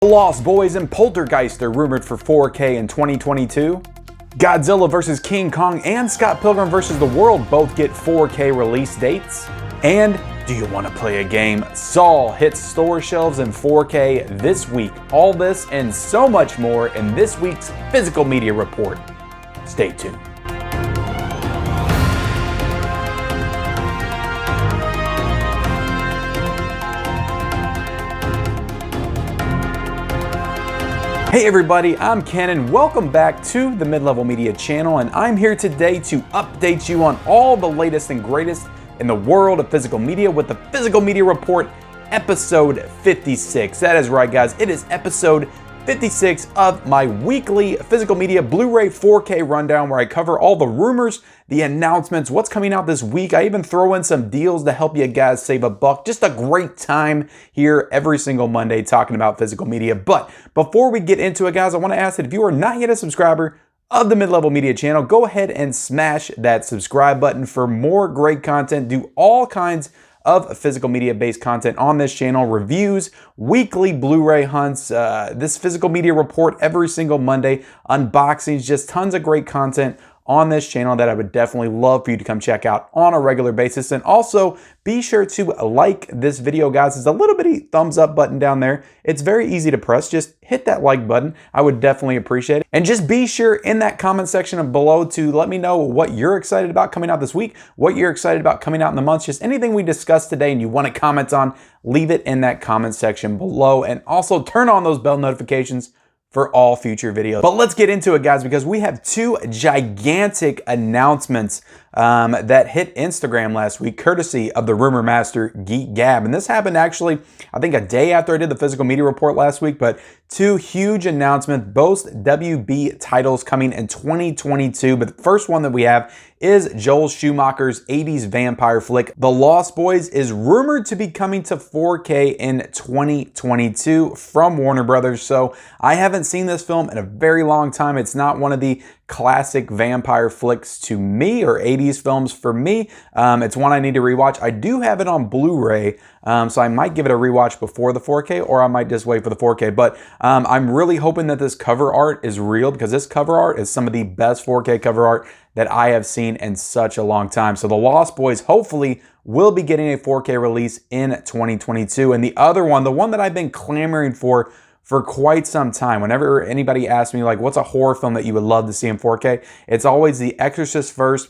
Lost Boys and Poltergeist are rumored for 4K in 2022. Godzilla vs. King Kong and Scott Pilgrim vs. the World both get 4K release dates. And do you want to play a game? Saw hits store shelves in 4K this week. All this and so much more in this week's Physical Media Report. Stay tuned. Hey everybody, I'm Ken and welcome back to the Mid-Level Media channel, and I'm here today to update you on all the latest and greatest in the world of physical media with the Physical Media Report episode 56. That is right guys, it is episode 56 of my weekly physical media Blu-ray 4K rundown where I cover all the rumors, the announcements, what's coming out this week. I even throw in some deals to help you guys save a buck. Just a great time here every single Monday talking about physical media. But before we get into it guys, I want to ask that if you are not yet a subscriber of the Mid-Level Media channel, go ahead and smash that subscribe button for more great content. Do all kinds of physical media based content on this channel, reviews, weekly Blu-ray hunts, this physical media report every single Monday, unboxings, just tons of great content on this channel that I would definitely love for you to come check out on a regular basis. And also be sure to like this video guys. There's a little bitty thumbs up button down there. It's very easy to press. Just hit that like button. I would definitely appreciate it. And just be sure in that comment section below to let me know what you're excited about coming out this week, what you're excited about coming out in the months, just anything we discussed today and you want to comment on, leave it in that comment section below. And also turn on those bell notifications for all future videos. But let's get into it guys, because we have two gigantic announcements that hit Instagram last week, courtesy of the rumor master Geek Gab. And this happened actually, I think a day after I did the physical media report last week, but two huge announcements, both WB titles coming in 2022. But the first one that we have is Joel Schumacher's 80s vampire flick, The Lost Boys, is rumored to be coming to 4K in 2022 from Warner Brothers. So I haven't seen this film in a very long time. It's not one of the classic vampire flicks to me, or 80s films for me. It's one I need to rewatch. I do have it on Blu-ray, so I might give it a rewatch before the 4K, or I might just wait for the 4K. But I'm really hoping that this cover art is real, because this cover art is some of the best 4K cover art that I have seen in such a long time. So The Lost Boys hopefully will be getting a 4K release in 2022. And the other one, the one that I've been clamoring for quite some time, whenever anybody asks me like, what's a horror film that you would love to see in 4K? It's always The Exorcist first,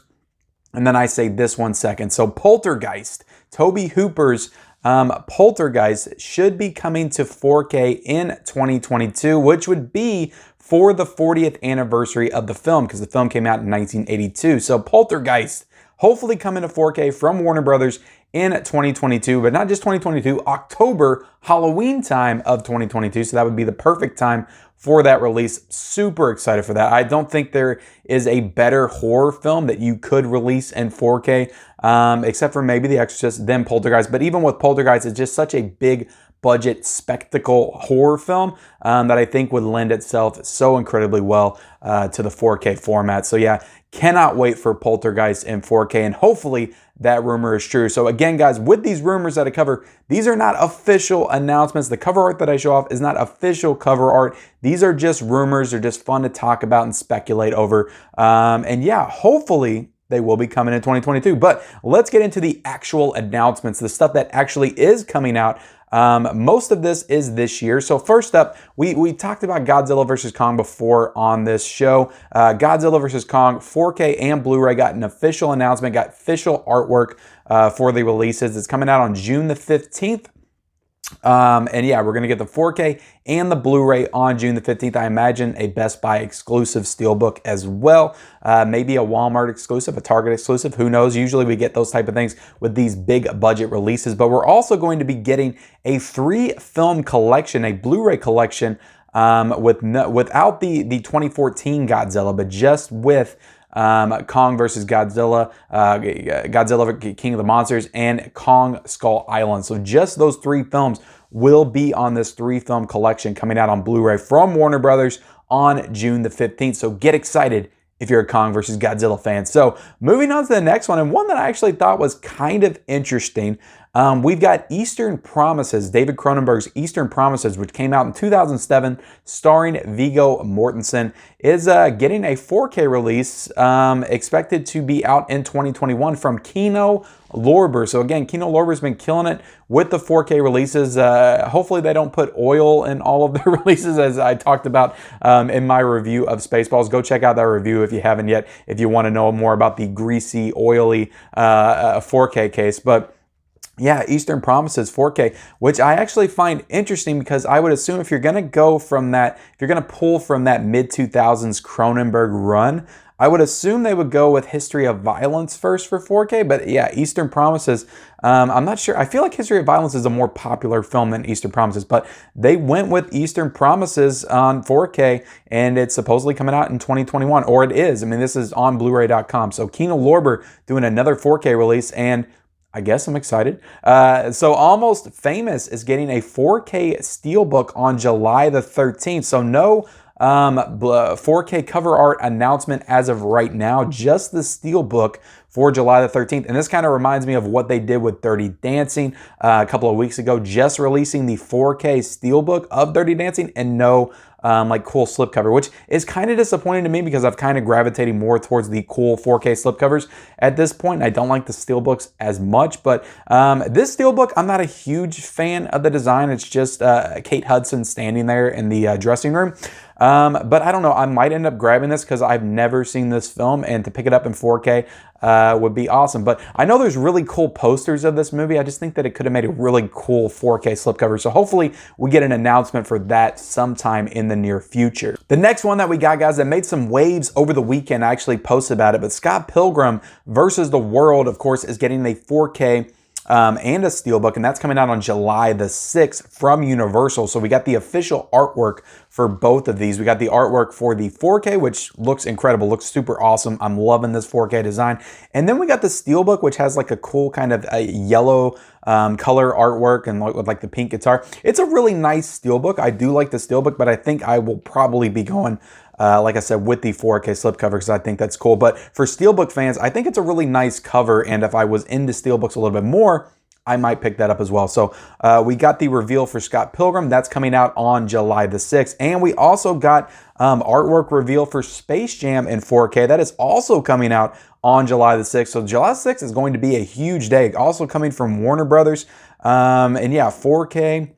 and then I say this one second. So Poltergeist, Tobe Hooper's Poltergeist should be coming to 4K in 2022, which would be for the 40th anniversary of the film, because the film came out in 1982. So Poltergeist hopefully coming to 4K from Warner Brothers in 2022, but not just 2022, October, Halloween time of 2022. So that would be the perfect time for that release. Super excited for that. I don't think there is a better horror film that you could release in 4K, except for maybe The Exorcist, then Poltergeist. But even with Poltergeist, it's just such a big budget spectacle horror film that I think would lend itself so incredibly well to the 4K format. So yeah, cannot wait for Poltergeist in 4K, and hopefully that rumor is true. So again, guys, with these rumors that I cover, these are not official announcements. The cover art that I show off is not official cover art. These are just rumors. They're just fun to talk about and speculate over. And yeah, hopefully they will be coming in 2022. But let's get into the actual announcements, the stuff that actually is coming out. Most of this is this year. So first up, we talked about Godzilla vs. Kong before on this show. Godzilla vs. Kong 4K and Blu-ray got an official announcement, got official artwork for the releases. It's coming out on June the 15th. And yeah, we're going to get the 4K and the Blu-ray on June the 15th. I imagine a Best Buy exclusive steelbook as well. Maybe a Walmart exclusive, a Target exclusive. Who knows? Usually we get those type of things with these big budget releases. But we're also going to be getting a 3-film collection, a Blu-ray collection without the 2014 Godzilla, but just with Kong vs. Godzilla, Godzilla King of the Monsters, and Kong Skull Island. So just those 3 films will be on this 3-film collection coming out on Blu-ray from Warner Brothers on June the 15th. So get excited if you're a Kong vs. Godzilla fan. So moving on to the next one, and one that I actually thought was kind of interesting. We've got Eastern Promises, David Cronenberg's Eastern Promises, which came out in 2007, starring Viggo Mortensen, is getting a 4K release, expected to be out in 2021 from Kino Lorber. So again, Kino Lorber's been killing it with the 4K releases. Hopefully they don't put oil in all of their releases, as I talked about in my review of Spaceballs. Go check out that review if you haven't yet, if you want to know more about the greasy, oily 4K case. But yeah, Eastern Promises 4K, which I actually find interesting because I would assume if you're going to go from that, if you're going to pull from that mid-2000s Cronenberg run, I would assume they would go with History of Violence first for 4K. But yeah, Eastern Promises, I'm not sure. I feel like History of Violence is a more popular film than Eastern Promises, but they went with Eastern Promises on 4K, and it's supposedly coming out in 2021, or it is. I mean, this is on Bluray.com. So Kino Lorber doing another 4K release, and I guess I'm excited. So Almost Famous is getting a 4K steelbook on July the 13th. So no 4K cover art announcement as of right now, just the steelbook for July the 13th. And this kind of reminds me of what they did with Dirty Dancing a couple of weeks ago, just releasing the 4K steelbook of Dirty Dancing and no like cool slipcover, which is kind of disappointing to me because I've kind of gravitated more towards the cool 4K slipcovers at this point. I don't like the steelbooks as much, but this steelbook, I'm not a huge fan of the design. It's just Kate Hudson standing there in the dressing room. But I don't know, I might end up grabbing this because I've never seen this film, and to pick it up in 4K would be awesome. But I know there's really cool posters of this movie. I just think that it could have made a really cool 4K slipcover. So hopefully we get an announcement for that sometime in the near future. The next one that we got, guys, that made some waves over the weekend, I actually posted about it, but Scott Pilgrim versus the World, of course, is getting a 4K and a steelbook, and that's coming out on July the 6th from Universal. So we got the official artwork for both of these. We got the artwork for the 4K, which looks incredible, looks super awesome. I'm loving this 4K design. And then we got the steelbook, which has like a cool kind of a yellow color artwork and with like the pink guitar. It's a really nice steelbook. I do like the steelbook, but I think I will probably be going like I said, with the 4K slipcover, because I think that's cool. But for steelbook fans, I think it's a really nice cover, and if I was into steelbooks a little bit more, I might pick that up as well. So we got the reveal for Scott Pilgrim. That's coming out on July the 6th. And we also got artwork reveal for Space Jam in 4K. That is also coming out on July the 6th. So July 6th is going to be a huge day. Also coming from Warner Brothers. And yeah, 4K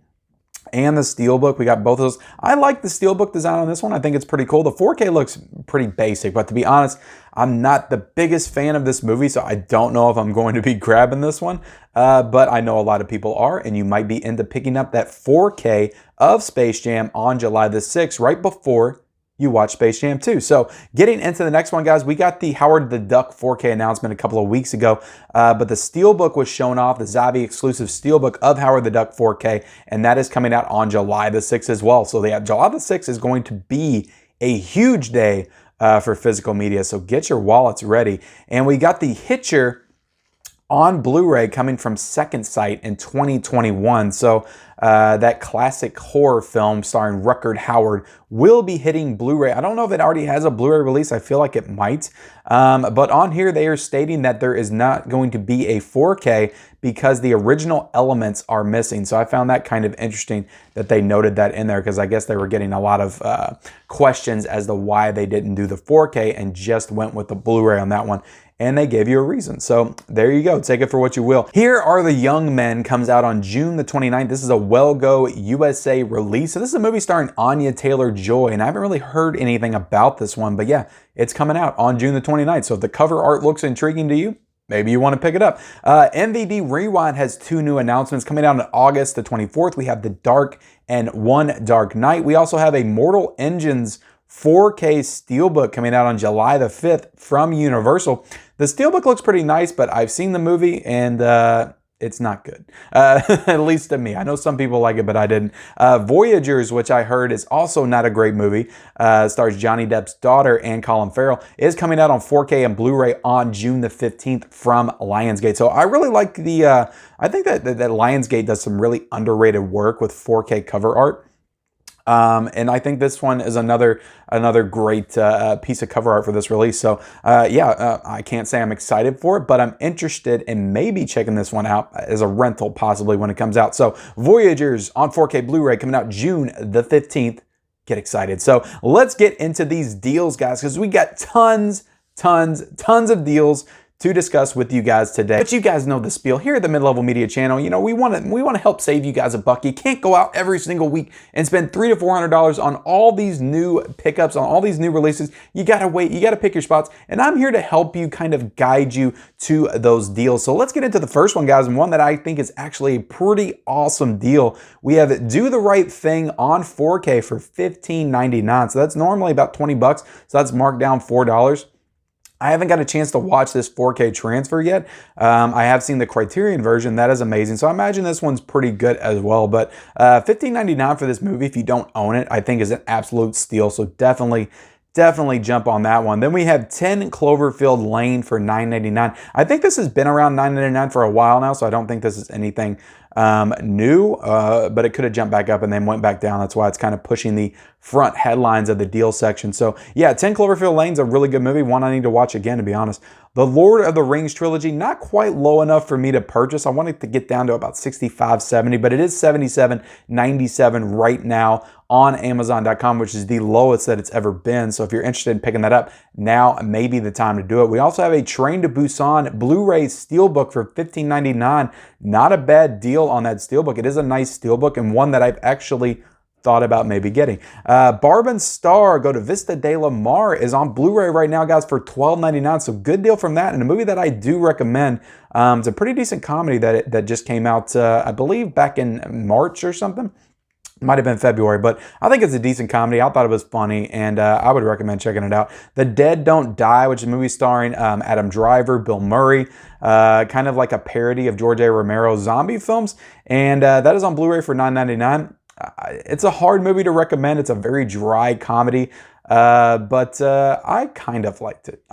and the steelbook. We got both of those. I like the steelbook design on this one. I think it's pretty cool. The 4K looks pretty basic, but to be honest, I'm not the biggest fan of this movie, so I don't know if I'm going to be grabbing this one, but I know a lot of people are, and you might be into picking up that 4K of Space Jam on July the 6th, right before you watch Space Jam 2. So getting into the next one, guys, we got the Howard the Duck 4K announcement a couple of weeks ago, but the steelbook was shown off, the Zavi exclusive steelbook of Howard the Duck 4K, and that is coming out on July the 6th as well. So July the 6th is going to be a huge day for physical media, so get your wallets ready. And we got the Hitcher on Blu-ray coming from Second Sight in 2021. So that classic horror film starring Rutger Hauer will be hitting Blu-ray. I don't know if it already has a Blu-ray release. I feel like it might. But on here, they are stating that there is not going to be a 4K because the original elements are missing. So I found that kind of interesting that they noted that in there, because I guess they were getting a lot of questions as to why they didn't do the 4K and just went with the Blu-ray on that one. And they gave you a reason. So there you go. Take it for what you will. Here Are the Young Men comes out on June the 29th. This is a Well Go USA release. So this is a movie starring Anya Taylor-Joy, and I haven't really heard anything about this one, but yeah, it's coming out on June the 29th. So if the cover art looks intriguing to you, maybe you want to pick it up. MVD Rewind has two new announcements coming out on August the 24th. We have The Dark and One Dark Night. We also have a Mortal Engines 4K steelbook coming out on July the 5th from Universal. The steelbook looks pretty nice, but I've seen the movie and it's not good, at least to me. I know some people like it, but I didn't. Voyagers, which I heard is also not a great movie, stars Johnny Depp's daughter and Colin Farrell, is coming out on 4K and Blu-ray on June the 15th from Lionsgate. So I really like the, I think that Lionsgate does some really underrated work with 4K cover art. And I think this one is another great piece of cover art for this release. So I can't say I'm excited for it, but I'm interested in maybe checking this one out as a rental possibly when it comes out. So Voyagers on 4K Blu-ray coming out June the 15th. Get excited. So let's get into these deals, guys, because we got tons of deals to discuss with you guys today. But you guys know the spiel here at the Mid-Level Media channel. You know, we want to help save you guys a buck. You can't go out every single week and spend $300 to $400 on all these new pickups, on all these new releases. You gotta wait, you gotta pick your spots, and I'm here to help you, kind of guide you to those deals. So let's get into the first one, guys, and one that I think is actually a pretty awesome deal. We have Do the Right Thing on 4K for $15.99. So that's normally about 20 bucks. So that's marked down $4. I haven't got a chance to watch this 4K transfer yet. I have seen the Criterion version. That is amazing. So I imagine this one's pretty good as well. But $15.99 for this movie, if you don't own it, I think is an absolute steal. So definitely jump on that one. Then we have 10 Cloverfield Lane for $9.99. I think this has been around $9.99 for a while now, so I don't think this is anything new, but it could have jumped back up and then went back down. That's why it's kind of pushing the front headlines of the deal section. So yeah, 10 Cloverfield Lane's a really good movie, one I need to watch again, to be honest. The Lord of the Rings trilogy, not quite low enough for me to purchase. I wanted to get down to about $65.70, but it is $77.97 right now on Amazon.com, which is the lowest that it's ever been. So if you're interested in picking that up, now may be the time to do it. We also have a Train to Busan Blu-ray Steelbook for $15.99. Not a bad deal on that Steelbook. It is a nice Steelbook and one that I've actually thought about maybe getting. Barb and Star Go to Vista de la Mar is on Blu-ray right now, guys, for $12.99. So good deal from that. And a movie that I do recommend. It's a pretty decent comedy that just came out, I believe, back in March or something. Might have been February, but I think it's a decent comedy. I thought it was funny, and I would recommend checking it out. The Dead Don't Die, which is a movie starring Adam Driver, Bill Murray, kind of like a parody of George A. Romero's zombie films, and that is on Blu-ray for $9.99. It's a hard movie to recommend. It's a very dry comedy, but I kind of liked it.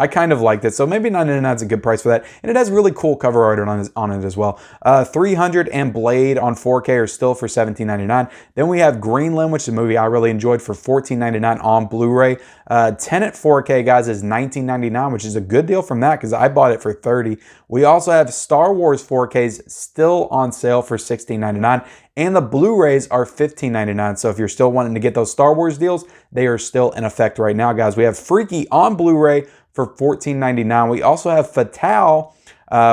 So maybe $9.99 is a good price for that. And it has really cool cover art on it as well. 300 and Blade on 4K are still for $17.99. Then we have Greenland, which is a movie I really enjoyed, for $14.99 on Blu-ray. Tenet 4K, guys, is $19.99, which is a good deal from that because I bought it for $30. We also have Star Wars 4Ks still on sale for $16.99. And the Blu-rays are $15.99. So if you're still wanting to get those Star Wars deals, they are still in effect right now, guys. We have Freaky on Blu-ray for $14.99. We also have Fatale,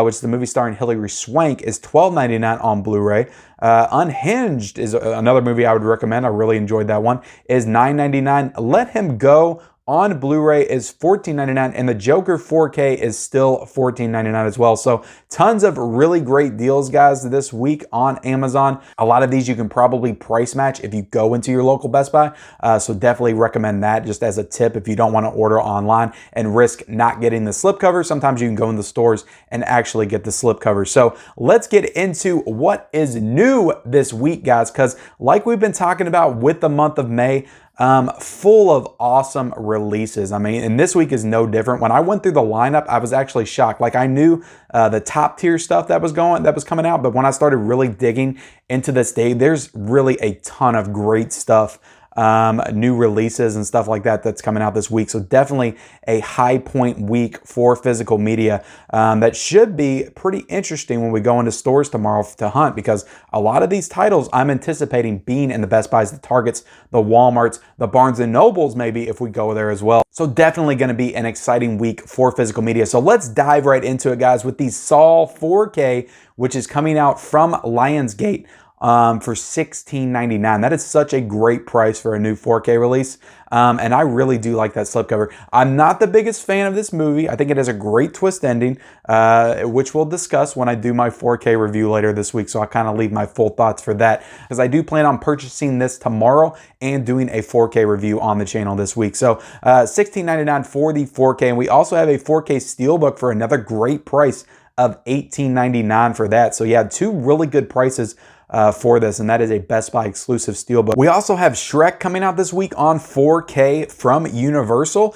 which is the movie starring Hilary Swank, is $12.99 on Blu-ray. Unhinged is another movie I would recommend. I really enjoyed that one. Is $9.99. Let Him Go on Blu-ray is $14.99, and the Joker 4K is still $14.99 as well. So tons of really great deals, guys, this week on Amazon. A lot of these you can probably price match if you go into your local Best Buy. So definitely recommend that just as a tip if you don't want to order online and risk not getting the slipcover. Sometimes you can go in the stores and actually get the slipcover. So let's get into what is new this week, guys, because like we've been talking about with the month of May, full of awesome releases. I mean, and this week is no different. When I went through the lineup, I was actually shocked. Like I knew the top tier stuff that was coming out, but when I started really digging into this day, there's really a ton of great stuff. New releases and stuff like that that's coming out this week. So definitely a high point week for physical media that should be pretty interesting when we go into stores tomorrow to hunt, because a lot of these titles I'm anticipating being in the Best Buys, the Targets, the Walmarts, the Barnes and Nobles, maybe if we go there as well. So definitely going to be an exciting week for physical media. So let's dive right into it, guys, with the Saw 4K, which is coming out from Lionsgate for $16.99. That is such a great price for a new 4K release. And I really do like that slipcover. I'm not the biggest fan of this movie. I think it has a great twist ending, which we'll discuss when I do my 4K review later this week. So I'll kind of leave my full thoughts for that, because I do plan on purchasing this tomorrow and doing a 4K review on the channel this week. So $16.99 for the 4K. And we also have a 4K Steelbook for another great price of $18.99 for that. So yeah, two really good prices for this, and that is a Best Buy exclusive Steelbook. We also have Shrek coming out this week on 4K from Universal.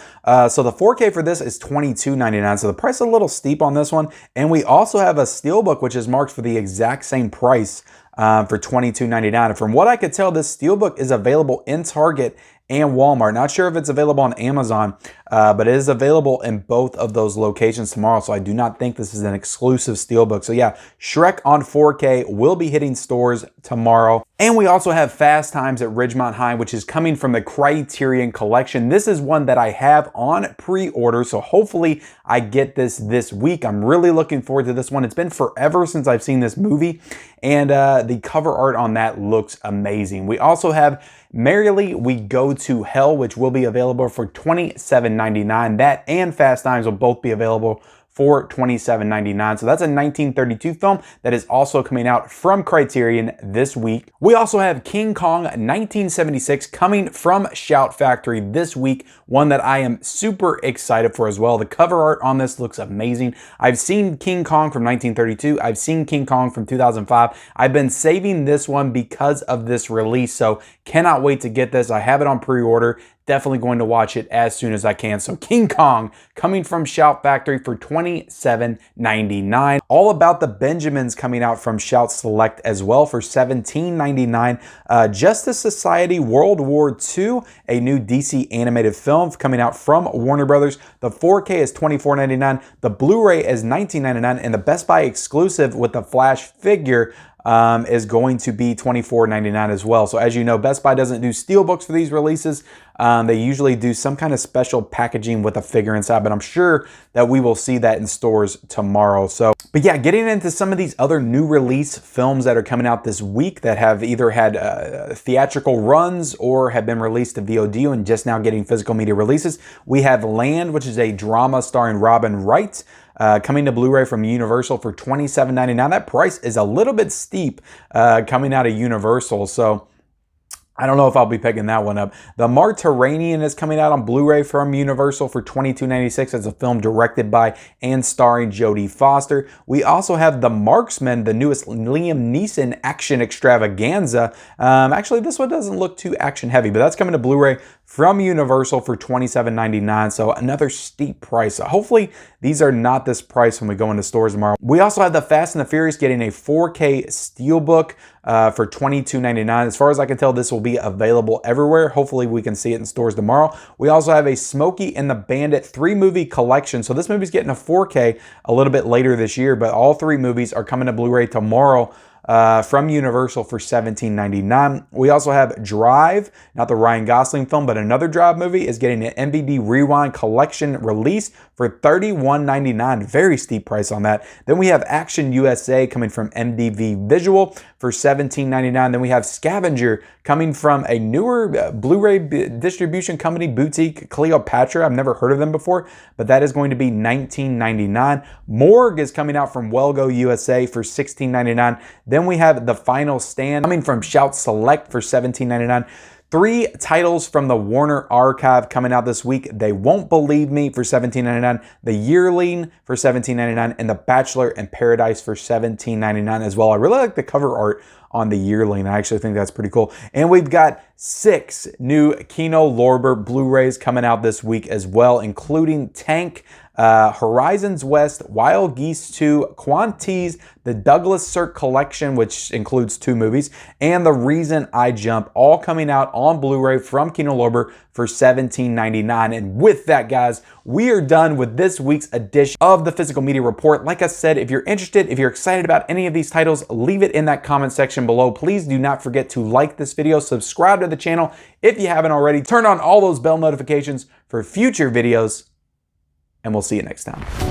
So the 4K for this is $22.99, so the price is a little steep on this one. And we also have a Steelbook, which is marked for the exact same price for $22.99. From what I could tell, this steelbook is available in Target and Walmart. Not sure if it's available on Amazon, but it is available in both of those locations tomorrow. So I do not think this is an exclusive steelbook. So yeah, Shrek on 4K will be hitting stores tomorrow. And we also have Fast Times at Ridgemont High, which is coming from the Criterion Collection. This is one that I have on pre-order, so hopefully I get this week. I'm really looking forward to this one. It's been forever since I've seen this movie, and the cover art on that looks amazing. We also have Merrily We Go to Hell, which will be available for $27.99. That and Fast Times will both be available for $27.99. So that's a 1932 film that is also coming out from Criterion this week. We also have King Kong 1976 coming from Shout Factory this week, one that I am super excited for as well. The cover art on this looks amazing. I've seen King Kong from 1932. I've seen King Kong from 2005. I've been saving this one because of this release, so cannot wait to get this. I have it on pre-order. Definitely going to watch it as soon as I can. So King Kong coming from Shout Factory for $27.99. All About the Benjamins coming out from Shout Select as well for $17.99. Justice Society World War II, a new DC animated film coming out from Warner Brothers. The 4K is $24.99. The Blu-ray is $19.99. And the Best Buy exclusive with the Flash figure is going to be $24.99 as well. So as you know, Best Buy doesn't do steelbooks for these releases. They usually do some kind of special packaging with a figure inside, but I'm sure that we will see that in stores tomorrow. So, but yeah, getting into some of these other new release films that are coming out this week that have either had theatrical runs or have been released to VOD and just now getting physical media releases. We have Land, which is a drama starring Robin Wright, coming to Blu-ray from Universal for $27.99. That price is a little bit steep coming out of Universal, so I don't know if I'll be picking that one up. The Mediterranean is coming out on Blu-ray from Universal for $22.96. It's a film directed by and starring Jodie Foster. We also have The Marksman, the newest Liam Neeson action extravaganza. Actually, this one doesn't look too action heavy, but that's coming to Blu-ray from Universal for $27.99. So another steep price. So hopefully these are not this price when we go into stores tomorrow. We also have The Fast and the Furious getting a 4K steelbook for $22.99. As far as I can tell, this will be available everywhere. Hopefully we can see it in stores tomorrow. We also have a Smokey and the Bandit 3-movie collection. So this movie's getting a 4K a little bit later this year, but all 3 movies are coming to Blu-ray tomorrow from Universal for $17.99. We also have Drive, not the Ryan Gosling film, but another Drive movie is getting an MVD Rewind collection release for $31.99. Very steep price on that. Then we have Action USA coming from MDV Visual for $17.99. Then we have Scavenger coming from a newer Blu-ray distribution company, Boutique Cleopatra. I've never heard of them before, but that is going to be $19.99. Morgue is coming out from Wellgo USA for $16.99. Then we have The Final Stand coming from Shout Select for $17.99. 3 titles from the Warner Archive coming out this week. They Won't Believe Me for $17.99, The Yearling for $17.99, and The Bachelor in Paradise for $17.99 as well. I really like the cover art on The Yearling. I actually think that's pretty cool. And we've got 6 new Kino Lorber Blu-rays coming out this week as well, including Tank, Horizons West, Wild Geese 2, Quantiz, the Douglas Sirk Collection, which includes 2 movies, and The Reason I Jump, all coming out on Blu-ray from Kino Lorber for $17.99. And with that, guys, we are done with this week's edition of the Physical Media Report. Like I said, if you're interested, if you're excited about any of these titles, leave it in that comment section below. Please do not forget to like this video, subscribe to the channel if you haven't already, turn on all those bell notifications for future videos, and we'll see you next time.